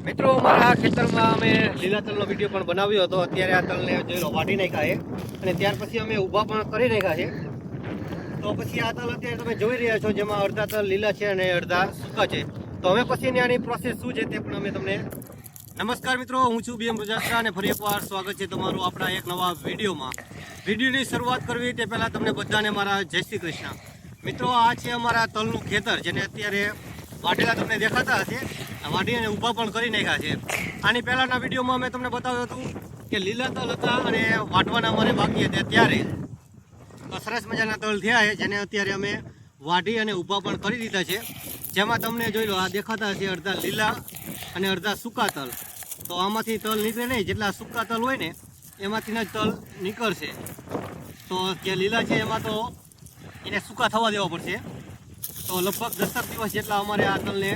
મિત્રો અમારા ખેતરમાં અમે લીલા તલનો વિડીયો પણ બનાવ્યો હતો। અત્યારે આ તલને જોઈ લો વાટી નાખ્યા છે અને ત્યાર પછી અમે ઊભા પણ કરી નાખ્યા છે। તો પછી આ તલ અત્યારે તમે જોઈ રહ્યા છો, જેમાં અડધા તલ લીલા છે અને અડધા સૂકા છે। તો હવે પછીની આની પ્રોસેસ શું છે તે પણ અમે તમને નમસ્કાર મિત્રો, હું છું BM રજાસ્ત્રા અને ફરી એકવાર સ્વાગત છે તમારું આપણા એક નવા વિડીયોમાં। વિડીયોની શરૂઆત કરવી તે પહેલાં તમને બધાને મારા જય શ્રી કૃષ્ણ। મિત્રો, આ છે અમારા તલનું ખેતર, જેને અત્યારે વાટેલા તમને દેખાતા હશે, વાટીને ઊભા પણ કરી નાખ્યા છે। આની પહેલાંના વિડીયોમાં મેં તમને બતાવ્યું હતું કે લીલા તલ હતા અને વાટવાના અમારે બાકી હતા, ત્યારે તો સરસ મજાના તલ થયા છે, જેને અત્યારે અમે વાટી અને ઊભા પણ કરી દીધા છે। જેમાં તમને જોઈ લો આ દેખાતા હશે અડધા લીલા અને અડધા સૂકા તલ। તો આમાંથી તલ નીકળે નહીં, જેટલા સૂકા તલ હોય ને એમાંથી જ તલ નીકળશે। તો જે લીલા છે એમાં તો એને સૂકા થવા દેવા પડશે। તો લગભગ 10 દિવસ જેટલા અમારે આ તલને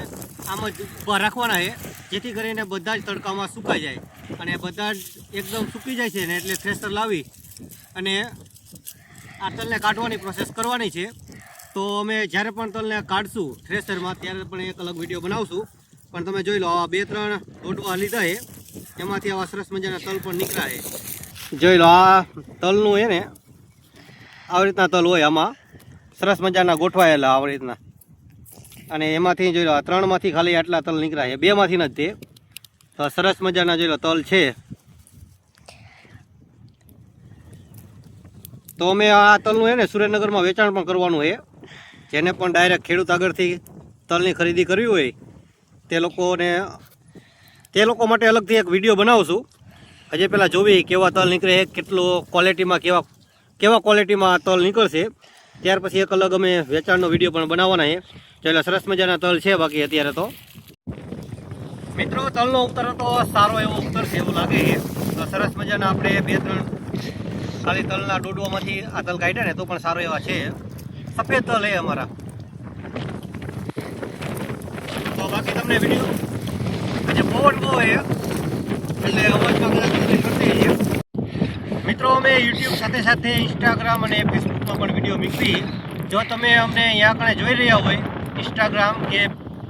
આમ જ ઊભા રાખવાના છે, જેથી કરીને બધા જ તડકામાં સુકાઈ જાય અને બધા જ એકદમ સૂકી જાય છે ને એટલે થ્રેશર લાવી અને આ તલને કાઢવાની પ્રોસેસ કરવાની છે। તો અમે જ્યારે પણ તલને કાઢશું થ્રેશરમાં ત્યારે પણ એક અલગ વિડીયો બનાવશું। પણ તમે જોઈ લો, આવા 2-3 ડોડવા લીધા છે, એમાંથી આવા સરસ મજાના તલ પણ નીકળ્યા છે। જોઈ લો, આ તલનું છે ને આવી રીતના તલ હોય, આમાં સરસ મજાના ગોઠવાયેલા આવી રીતના, અને એમાંથી જોઈ લો આ 3માંથી ખાલી આટલા તલ નીકળ્યા છે, 2માંથી નથી તે। તો સરસ મજાના જોઈ લો તલ છે। તો અમે આ તલનું છે ને સુરેન્દ્રનગરમાં વેચાણ પણ કરવાનું છે, જેને પણ ડાયરેક્ટ ખેડૂત આગળથી તલની ખરીદી કરવી હોય તે લોકો માટે અલગથી એક વિડીયો બનાવશું। હજી પહેલાં જોવી કેવા તલ નીકળે છે, કેટલો ક્વોલિટીમાં કેવા ક્વોલિટીમાં તલ નીકળશે, ત્યાર પછી એક અલગ અમે વેચાણનો વિડીયો પણ બનાવવાના છે। એટલે સરસ મજાના તલ છે બાકી અત્યારે તો। મિત્રો, તલનો ઉતારો તો સારો એવો ઉતરશે એવું લાગે છે। તો સરસ મજાના આપણે 2-3 ખાલી તલના ડોડવામાંથી આ તલ કાઢ્યા ને તો પણ સારો એવા છે, સફેદ તલ છે અમારા। તો બાકી તમને વિડીયો આજે પવન બહુ છે એટલે અવાજમાં કદાચ તકલીફ થતી છે। મિત્રો, અમે યુટ્યુબ સાથે સાથે ઇન્સ્ટાગ્રામ અને ફેસબુકમાં પણ વિડીયો મૂકવી। જો તમે અમને અહીંયા આગળ જોઈ રહ્યા હોય ઇન્સ્ટાગ્રામ કે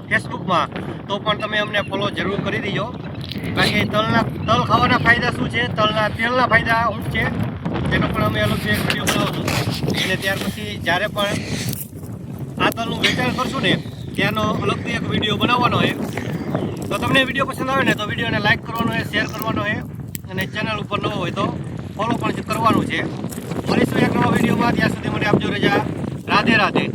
ફેસબુકમાં, તો પણ તમે અમને ફોલો જરૂર કરી દેજો, કારણ કે તલ ખાવાના ફાયદા શું છે, તલના તેલના ફાયદા શું છે તેનો પણ અમે અલગથી એક વિડીયો બનાવશું। અને ત્યાર પછી જ્યારે પણ આ તલનું વેચાણ કરશું ને ત્યારનો અલગથી એક વિડીયો બનાવવાનો છે। તો તમને વિડીયો પસંદ આવે ને તો વિડીયોને લાઇક કરવાનો છે, શેર કરવાનો છે, અને ચેનલ ઉપર ન હોય તો ફોલો પણ કરવાનું છે। મળીશું એક નવા વિડીયોમાં, ત્યાં સુધી મને આપજો રજા। રાધે રાધે।